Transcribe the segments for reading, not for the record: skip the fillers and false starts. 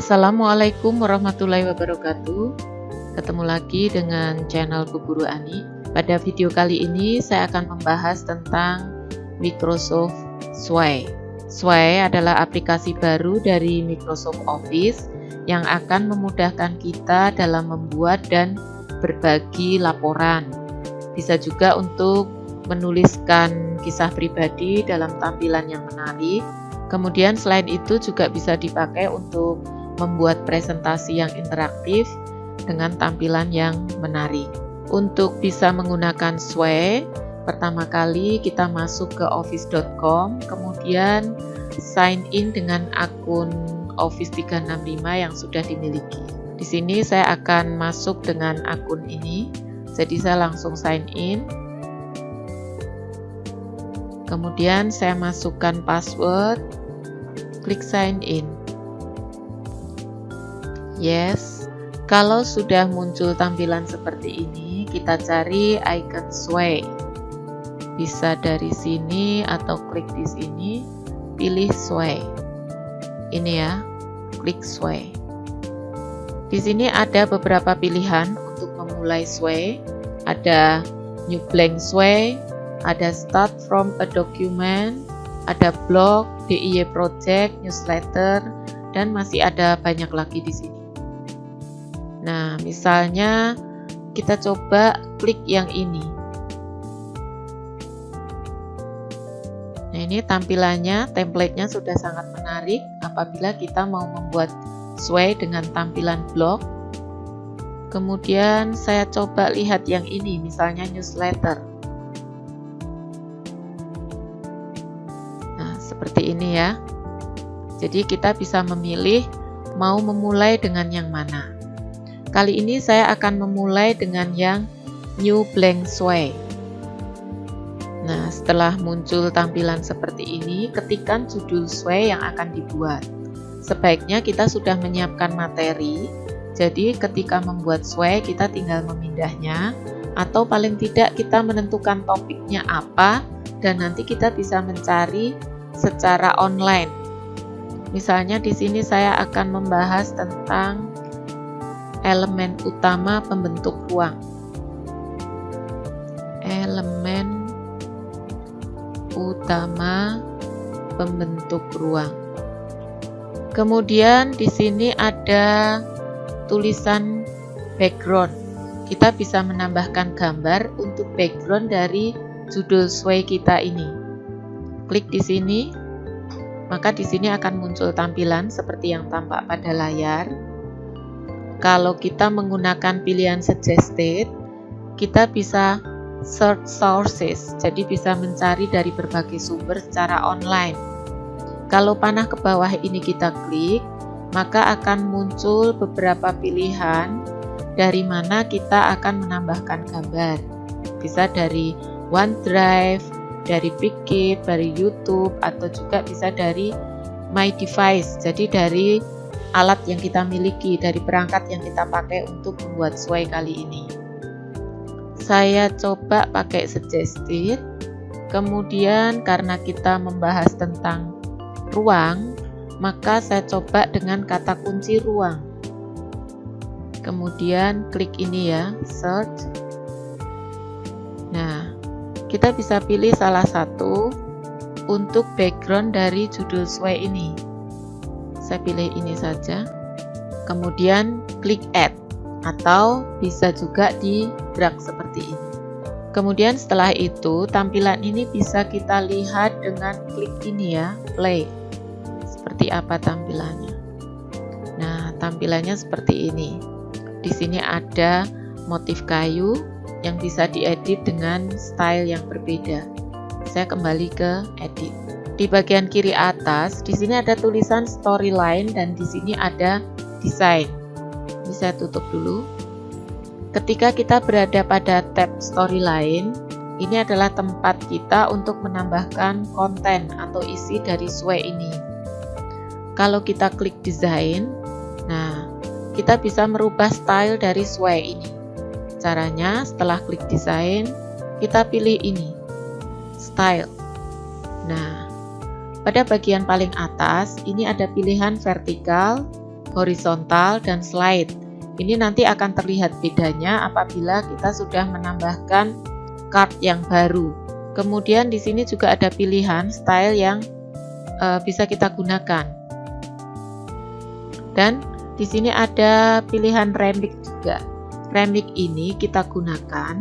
Assalamualaikum warahmatullahi wabarakatuh. Ketemu lagi dengan channel Bu Guru Ani. Pada video kali ini saya akan membahas tentang Microsoft Sway. Sway adalah aplikasi baru dari Microsoft Office yang akan memudahkan kita dalam membuat dan berbagi laporan. Bisa juga untuk menuliskan kisah pribadi dalam tampilan yang menarik. Kemudian selain itu juga bisa dipakai untuk membuat presentasi yang interaktif dengan tampilan yang menarik. Untuk bisa menggunakan Sway, pertama kali kita masuk ke office.com, kemudian sign in dengan akun Office 365 yang sudah dimiliki. Di sini saya akan masuk dengan akun ini, jadi saya langsung sign in. Kemudian saya masukkan password, klik sign in. Yes, kalau sudah muncul tampilan seperti ini, kita cari icon Sway. Bisa dari sini atau klik di sini, pilih Sway. Ini ya, klik Sway. Di sini ada beberapa pilihan untuk memulai Sway. Ada New Blank Sway, ada Start from a Document, ada Blog, DIY Project, Newsletter, dan masih ada banyak lagi di sini. Nah, misalnya kita coba klik yang ini. Nah, ini tampilannya, template-nya sudah sangat menarik apabila kita mau membuat Sway dengan tampilan blog. Kemudian saya coba lihat yang ini, misalnya newsletter. Nah, seperti ini ya. Jadi kita bisa memilih mau memulai dengan yang mana. Kali ini saya akan memulai dengan yang New Blank Sway. Nah, setelah muncul tampilan seperti ini, ketikkan judul Sway yang akan dibuat. Sebaiknya kita sudah menyiapkan materi, jadi ketika membuat Sway kita tinggal memindahnya, atau paling tidak kita menentukan topiknya apa, dan nanti kita bisa mencari secara online. Misalnya di sini saya akan membahas tentang elemen utama pembentuk ruang. Elemen utama pembentuk ruang. Kemudian di sini ada tulisan background. Kita bisa menambahkan gambar untuk background dari judul Sway kita ini. Klik di sini, maka di sini akan muncul tampilan seperti yang tampak pada layar. Kalau kita menggunakan pilihan suggested, kita bisa search sources, jadi bisa mencari dari berbagai sumber secara online. Kalau panah ke bawah ini kita klik, maka akan muncul beberapa pilihan dari mana kita akan menambahkan gambar. Bisa dari OneDrive, dari Pickit, dari YouTube, atau juga bisa dari My Device, jadi dari alat yang kita miliki, dari perangkat yang kita pakai untuk membuat Sway kali ini. Saya coba pakai suggested, kemudian karena kita membahas tentang ruang, maka saya coba dengan kata kunci ruang. Kemudian klik ini ya, search. Nah, kita bisa pilih salah satu untuk background dari judul Sway ini. Saya pilih ini saja. Kemudian klik add, atau bisa juga di drag seperti ini. Kemudian setelah itu tampilan ini bisa kita lihat dengan klik ini ya, play. Seperti apa tampilannya. Nah, tampilannya seperti ini. Di sini ada motif kayu yang bisa diedit dengan style yang berbeda. Saya kembali ke edit. Di bagian kiri atas, di sini ada tulisan storyline dan di sini ada desain. Ini saya tutup dulu. Ketika kita berada pada tab storyline, ini adalah tempat kita untuk menambahkan konten atau isi dari Sway ini. Kalau kita klik desain, nah, kita bisa merubah style dari Sway ini. Caranya, setelah klik desain, kita pilih ini, style. Nah, pada bagian paling atas, ini ada pilihan vertikal, horizontal, dan slide. Ini nanti akan terlihat bedanya apabila kita sudah menambahkan card yang baru. Kemudian di sini juga ada pilihan style yang bisa kita gunakan. Dan di sini ada pilihan remix juga. Remix ini kita gunakan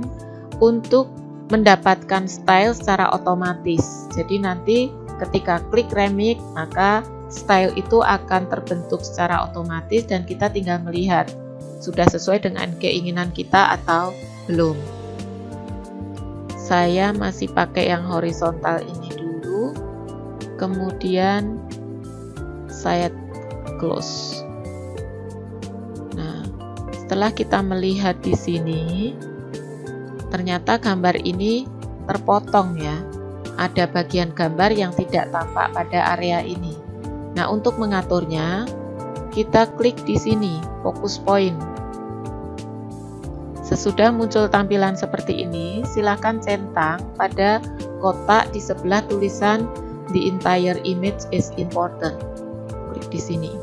untuk mendapatkan style secara otomatis. Jadi nanti ketika klik remix, maka style itu akan terbentuk secara otomatis dan kita tinggal melihat sudah sesuai dengan keinginan kita atau belum. Saya masih pakai yang horizontal ini dulu, kemudian saya close. Nah, setelah kita melihat di sini, ternyata gambar ini terpotong ya. Ada bagian gambar yang tidak tampak pada area ini. Nah, untuk mengaturnya, kita klik di sini, focus point. Sesudah muncul tampilan seperti ini, silakan centang pada kotak di sebelah tulisan "The entire image is important". Klik di sini.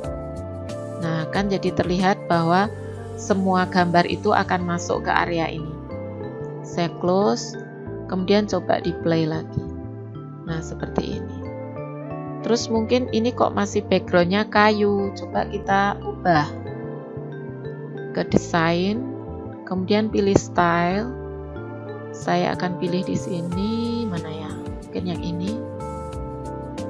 Nah, kan jadi terlihat bahwa semua gambar itu akan masuk ke area ini. Saya close, kemudian coba di play lagi. Nah, seperti ini. Terus mungkin ini kok masih backgroundnya kayu, coba kita ubah ke desain, kemudian pilih style. Saya akan pilih di sini, mana ya? Mungkin yang ini.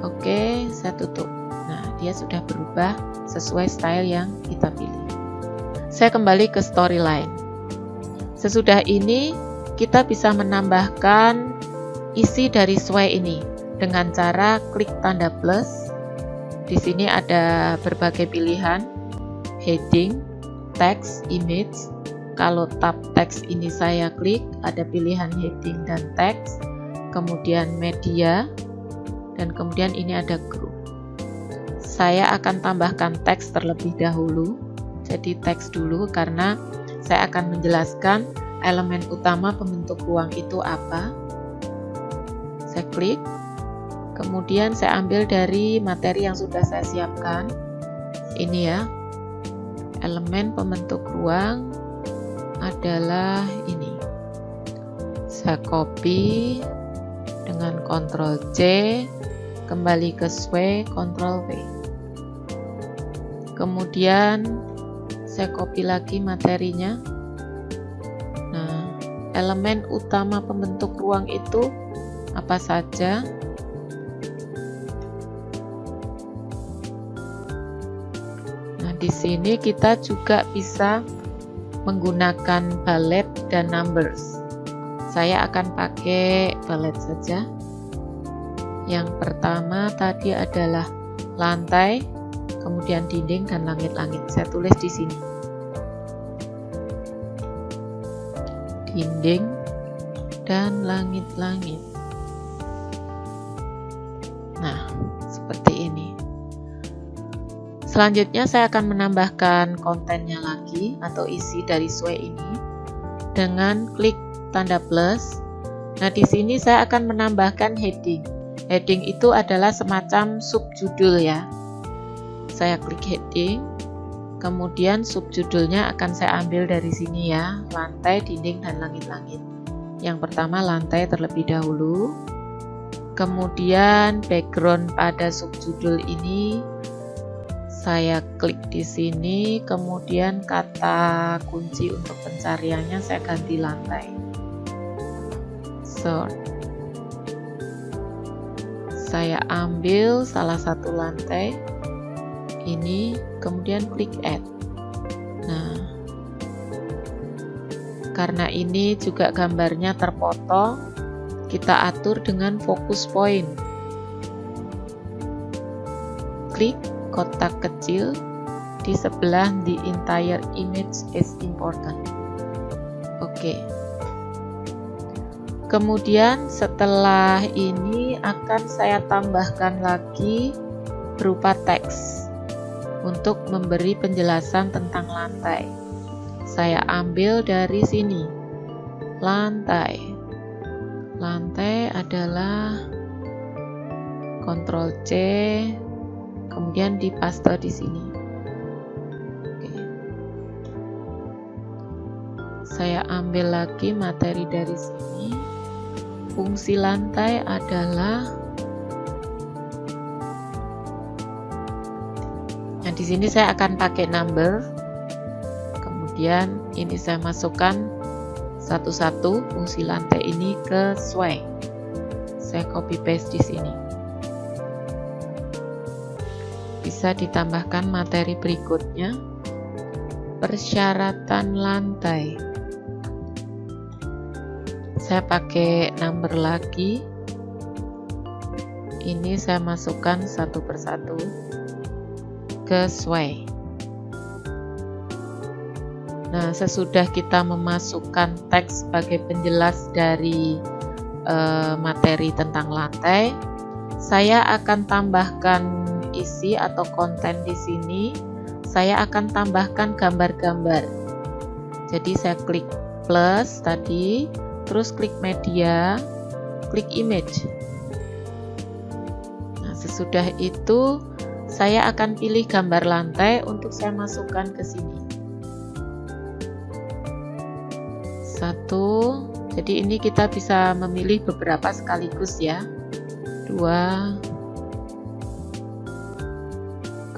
Oke, saya tutup. Nah, dia sudah berubah sesuai style yang kita pilih. Saya kembali ke storyline. Sesudah ini, kita bisa menambahkan isi dari sway ini dengan cara klik tanda plus. Di sini ada berbagai pilihan, heading, text, image. Kalau tab teks ini saya klik, ada pilihan heading dan teks, kemudian media, dan kemudian ini ada group. Saya akan tambahkan teks terlebih dahulu, jadi teks dulu karena saya akan menjelaskan elemen utama pembentuk ruang itu apa. Saya klik, kemudian saya ambil dari materi yang sudah saya siapkan. Ini ya, elemen pembentuk ruang adalah ini. Saya copy dengan Ctrl C, kembali ke sway, Ctrl V. Kemudian saya copy lagi materinya. Nah, elemen utama pembentuk ruang itu apa saja? Nah, di sini kita juga bisa menggunakan bullet dan numbers. Saya akan pakai bullet saja. Yang pertama tadi adalah lantai, kemudian dinding dan langit-langit. Saya tulis di sini. Dinding dan langit-langit. Nah, seperti ini. Selanjutnya saya akan menambahkan kontennya lagi atau isi dari sway ini dengan klik tanda plus. Nah, di sini saya akan menambahkan heading. Heading itu adalah semacam subjudul ya. Saya klik heading, kemudian subjudulnya akan saya ambil dari sini ya, lantai, dinding, dan langit-langit. Yang pertama lantai terlebih dahulu. Kemudian background pada subjudul ini saya klik di sini, kemudian kata kunci untuk pencariannya saya ganti lantai. Sort. Saya ambil salah satu lantai ini, kemudian klik add. Nah, karena ini juga gambarnya terpotong, kita atur dengan focus point. Klik kotak kecil di sebelah "The entire image is important". Oke. Kemudian setelah ini akan saya tambahkan lagi berupa teks untuk memberi penjelasan tentang lantai. Saya ambil dari sini. Lantai. Lantai adalah Ctrl C, kemudian dipaste di sini. Saya ambil lagi materi dari sini. Fungsi lantai adalah, nah di sini saya akan pakai number. Kemudian ini saya masukkan satu-satu fungsi lantai ini ke sway. Saya copy paste di sini. Bisa ditambahkan materi berikutnya, persyaratan lantai. Saya pakai number lagi. Ini saya masukkan satu persatu ke sway. Nah, sesudah kita memasukkan teks sebagai penjelas dari materi tentang lantai, saya akan tambahkan isi atau konten di sini. Saya akan tambahkan gambar-gambar. Jadi saya klik plus tadi, terus klik media, klik image. Nah, sesudah itu saya akan pilih gambar lantai untuk saya masukkan ke sini. Satu, jadi ini kita bisa memilih beberapa sekaligus ya. Dua,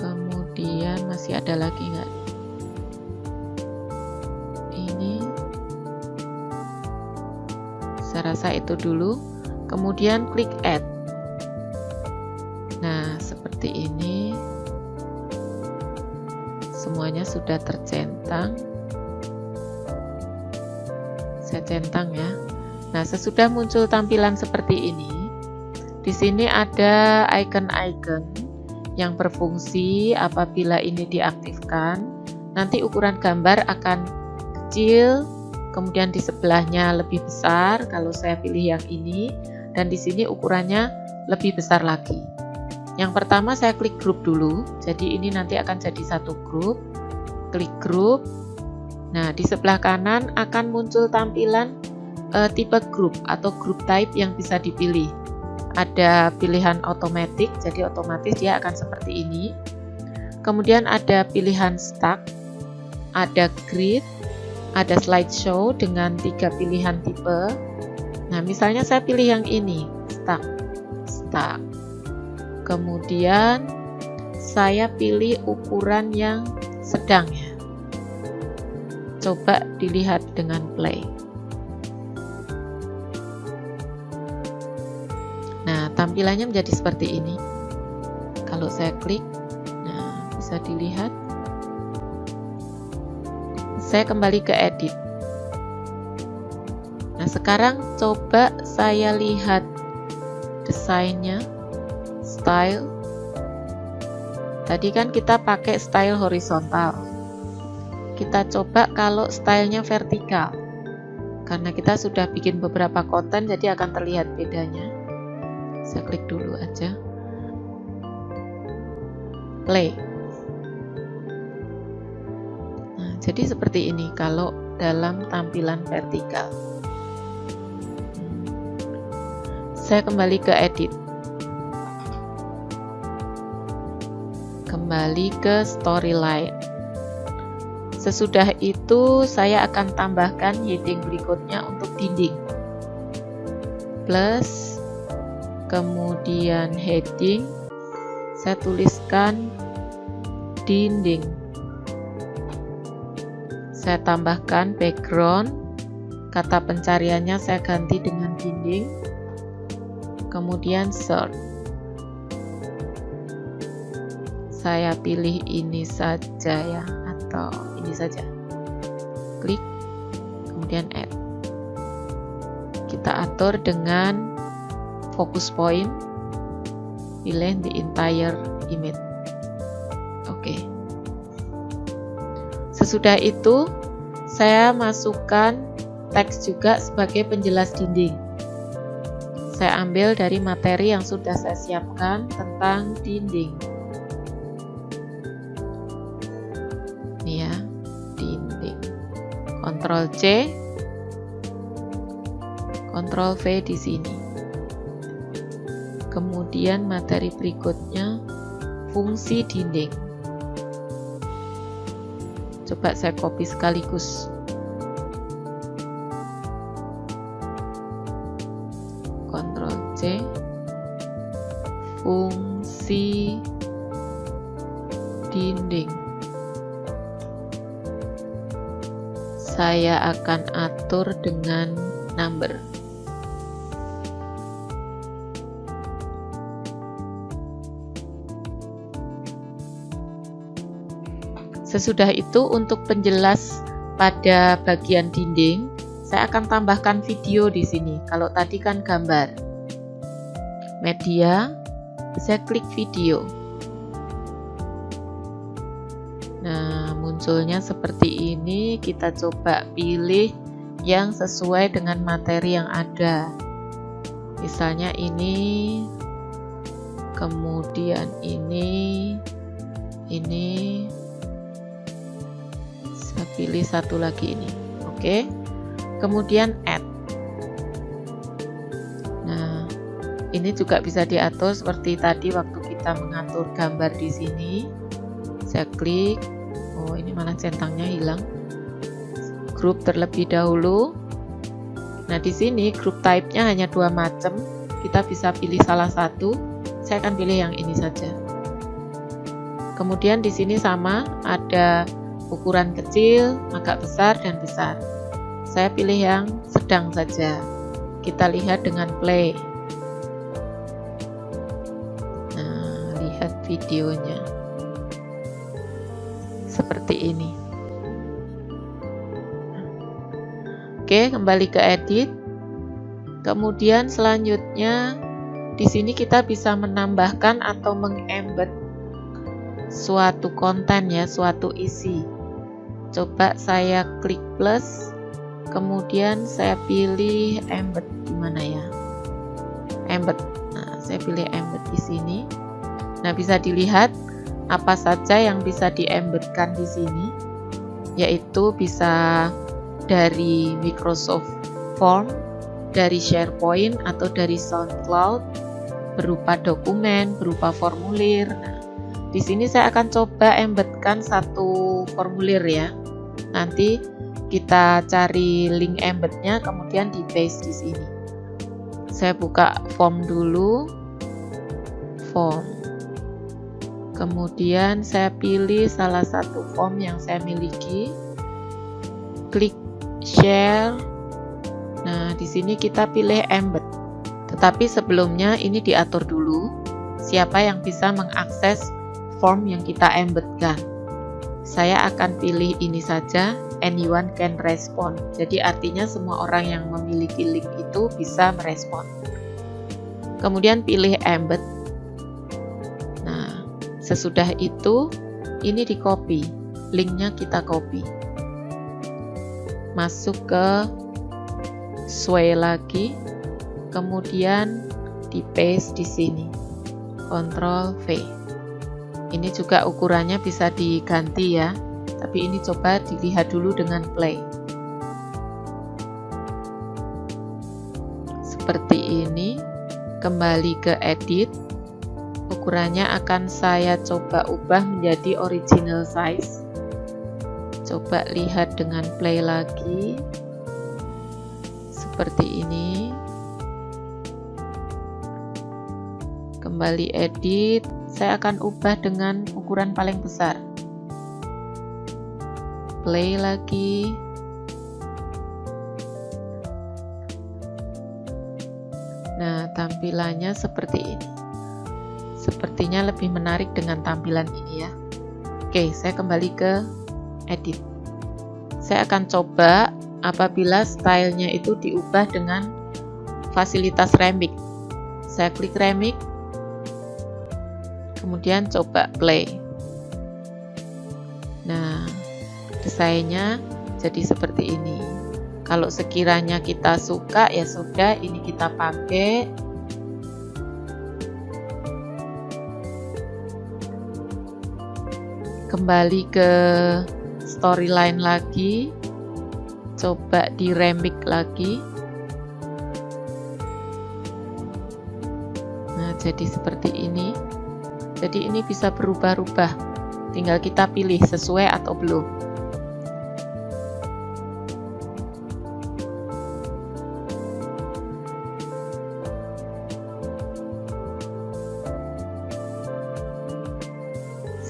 kemudian masih ada lagi nggak? Ini, saya rasa itu dulu. Kemudian klik add. Nah, seperti ini. Semuanya sudah tercentang. Saya centang ya. Nah, sesudah muncul tampilan seperti ini, di sini ada icon-icon yang berfungsi. Apabila ini diaktifkan, nanti ukuran gambar akan kecil, kemudian di sebelahnya lebih besar kalau saya pilih yang ini, dan di sini ukurannya lebih besar lagi. Yang pertama saya klik grup dulu, jadi ini nanti akan jadi satu grup. Klik grup. Nah, di sebelah kanan akan muncul tampilan tipe grup atau group type yang bisa dipilih. Ada pilihan otomatis, jadi otomatis dia akan seperti ini. Kemudian ada pilihan stack, ada grid, ada slideshow dengan 3 pilihan tipe. Nah, misalnya saya pilih yang ini, stack. Kemudian saya pilih ukuran yang sedang ya. Coba dilihat dengan play. Nah, tampilannya menjadi seperti ini. Kalau saya klik, nah bisa dilihat. Saya kembali ke edit. Nah, sekarang coba saya lihat desainnya, style. Tadi kan kita pakai style horizontal. Kita coba kalau stylenya vertikal. Karena kita sudah bikin beberapa konten, jadi akan terlihat bedanya. Saya klik dulu aja. Play. Nah, jadi seperti ini kalau dalam tampilan vertikal. Saya kembali ke edit. Kembali ke storyline. Sesudah itu saya akan tambahkan heading berikutnya untuk dinding. Plus, kemudian heading, saya tuliskan dinding. Saya tambahkan background, kata pencariannya saya ganti dengan dinding. Kemudian search. Saya pilih ini saja ya, atau ini saja. Klik, kemudian add. Kita atur dengan focus point. Pilih the entire image. Oke. Sesudah itu, saya masukkan teks juga sebagai penjelas dinding. Saya ambil dari materi yang sudah saya siapkan tentang dinding. Ini ya, dinding. Ctrl C, Ctrl V di sini. Kemudian materi berikutnya, fungsi dinding. Coba saya copy sekaligus. Ctrl C, fungsi dinding. Saya akan atur dengan number. Sesudah itu, untuk penjelas pada bagian dinding, saya akan tambahkan video di sini. Kalau tadi kan gambar. Media, saya klik video. Nah, munculnya seperti ini. Kita coba pilih yang sesuai dengan materi yang ada. Misalnya ini, kemudian ini. Saya pilih satu lagi ini. Oke. Kemudian add. Nah, ini juga bisa diatur seperti tadi waktu kita mengatur gambar di sini. Saya klik. Oh, ini malah centangnya hilang. Grup terlebih dahulu. Nah, di sini grup type-nya hanya 2 macam. Kita bisa pilih salah satu. Saya akan pilih yang ini saja. Kemudian di sini sama, ada ukuran kecil, agak besar, dan besar. Saya pilih yang sedang saja. Kita lihat dengan play. Nah, lihat videonya. Seperti ini. Oke, kembali ke edit. Kemudian selanjutnya di sini kita bisa menambahkan atau mengembed suatu konten ya, suatu isi. Coba saya klik plus, kemudian saya pilih embed di mana ya? Embed. Nah, saya pilih embed di sini. Nah, bisa dilihat apa saja yang bisa diembedkan di sini, yaitu bisa dari Microsoft Form, dari SharePoint atau dari SoundCloud, berupa dokumen, berupa formulir. Nah, di sini saya akan coba embedkan satu formulir ya. Nanti kita cari link embednya, kemudian di paste di sini. Saya buka form dulu, form. Kemudian saya pilih salah satu form yang saya miliki, klik share. Nah, di sini kita pilih embed. Tetapi sebelumnya ini diatur dulu siapa yang bisa mengakses form yang kita embedkan. Saya akan pilih ini saja, anyone can respond. Jadi artinya semua orang yang memiliki link itu bisa merespon. Kemudian pilih embed. Nah, sesudah itu ini di copy, linknya kita copy. Masuk ke Sway lagi, kemudian di paste di sini. Ctrl V. Ini juga ukurannya bisa diganti ya, tapi ini coba dilihat dulu dengan play. Seperti ini. Kembali ke edit. Ukurannya akan saya coba ubah menjadi original size. Coba lihat dengan play lagi. Seperti ini. Kembali edit. Saya akan ubah dengan ukuran paling besar. Play lagi. Nah, tampilannya seperti ini. Sepertinya lebih menarik dengan tampilan ini ya. Oke, saya kembali ke edit. Saya akan coba apabila stylenya itu diubah dengan fasilitas remix. Saya klik remix. Kemudian coba play. Nah, desainnya jadi seperti ini. Kalau sekiranya kita suka, ya sudah, ini kita pakai. Kembali ke storyline lagi. Coba di remix lagi. Nah, jadi seperti ini. Jadi ini bisa berubah-ubah, tinggal kita pilih sesuai atau belum.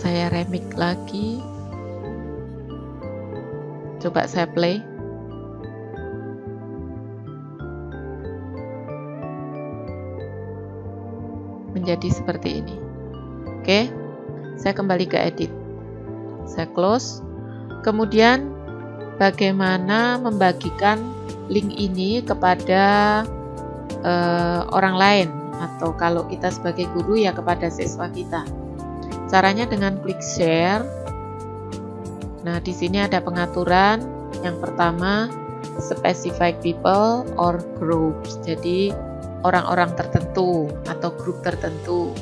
Saya remix lagi. Coba saya play. Menjadi seperti ini. Oke, saya kembali ke edit. Saya close. Kemudian bagaimana membagikan link ini kepada orang lain, atau kalau kita sebagai guru ya kepada siswa kita. Caranya dengan klik share. Nah, di sini ada pengaturan. Yang pertama, specified people or groups. Jadi orang-orang tertentu atau grup tertentu.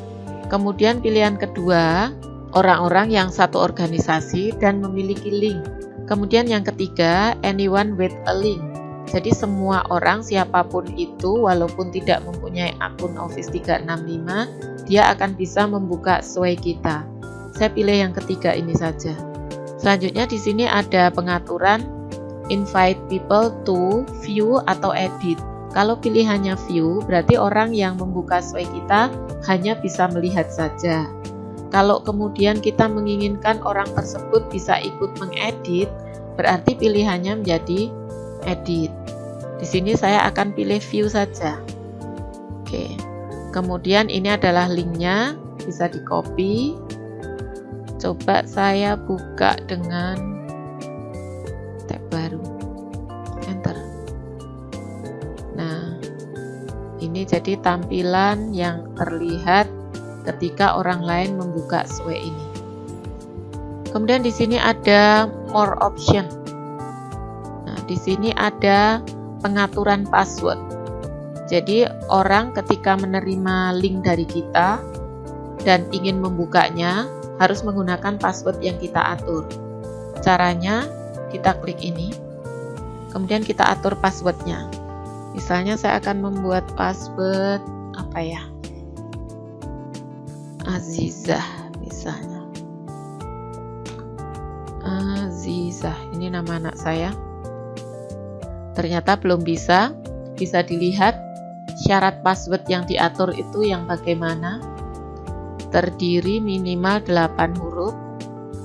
Kemudian pilihan kedua, orang-orang yang satu organisasi dan memiliki link. Kemudian yang ketiga, anyone with a link. Jadi semua orang, siapapun itu, walaupun tidak mempunyai akun Office 365, dia akan bisa membuka Sway kita. Saya pilih yang ketiga ini saja. Selanjutnya di sini ada pengaturan invite people to view atau edit. Kalau pilihannya view, berarti orang yang membuka Sway kita hanya bisa melihat saja. Kalau kemudian kita menginginkan orang tersebut bisa ikut mengedit, berarti pilihannya menjadi edit. Di sini saya akan pilih view saja. Oke. Kemudian ini adalah linknya, bisa di copy. Coba saya buka dengan tab baru. Enter. Nah, ini jadi tampilan yang terlihat ketika orang lain membuka Sway ini. Kemudian di sini ada more option. Nah, di sini ada pengaturan password. Jadi orang ketika menerima link dari kita dan ingin membukanya harus menggunakan password yang kita atur. Caranya kita klik ini, kemudian kita atur passwordnya. Misalnya saya akan membuat password apa ya? Azizah misalnya. Azizah, ini nama anak saya. Ternyata belum bisa dilihat syarat password yang diatur itu yang bagaimana. Terdiri minimal 8 huruf,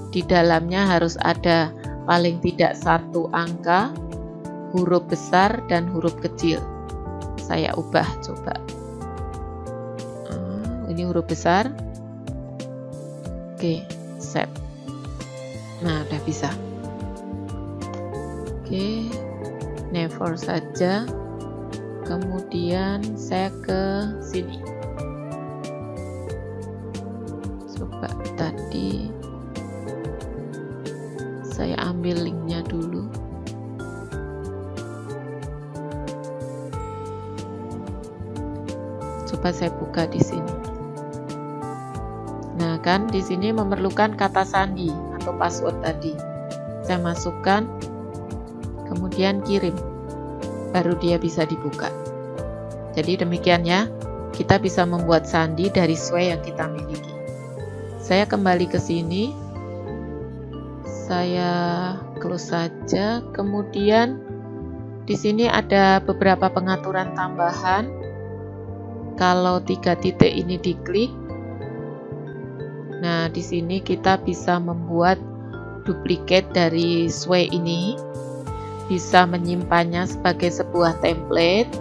di dalamnya harus ada paling tidak 1 angka, huruf besar dan huruf kecil. Saya ubah coba. Ini huruf besar. Oke, set. Nah, udah bisa. Oke, never saja. Kemudian saya ke sini. Coba tadi saya ambil linknya dulu. Coba saya buka di sini. Nah, kan di sini memerlukan kata sandi atau password tadi. Saya masukkan, kemudian kirim. Baru dia bisa dibuka. Jadi demikian ya, kita bisa membuat sandi dari Sway yang kita miliki. Saya kembali ke sini, saya close saja. Kemudian di sini ada beberapa pengaturan tambahan. Kalau 3 titik ini diklik, nah di sini kita bisa membuat duplikat dari Sway ini. Bisa menyimpannya sebagai sebuah template.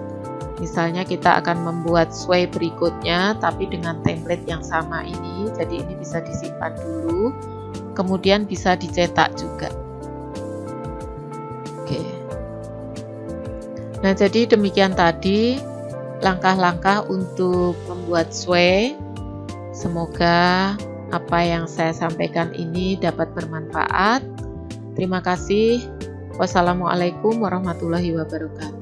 Misalnya kita akan membuat Sway berikutnya tapi dengan template yang sama ini. Jadi ini bisa disimpan dulu, kemudian bisa dicetak juga. Oke. Nah, jadi demikian tadi langkah-langkah untuk membuat Sway. Semoga apa yang saya sampaikan ini dapat bermanfaat. Terima kasih. Wassalamualaikum warahmatullahi wabarakatuh.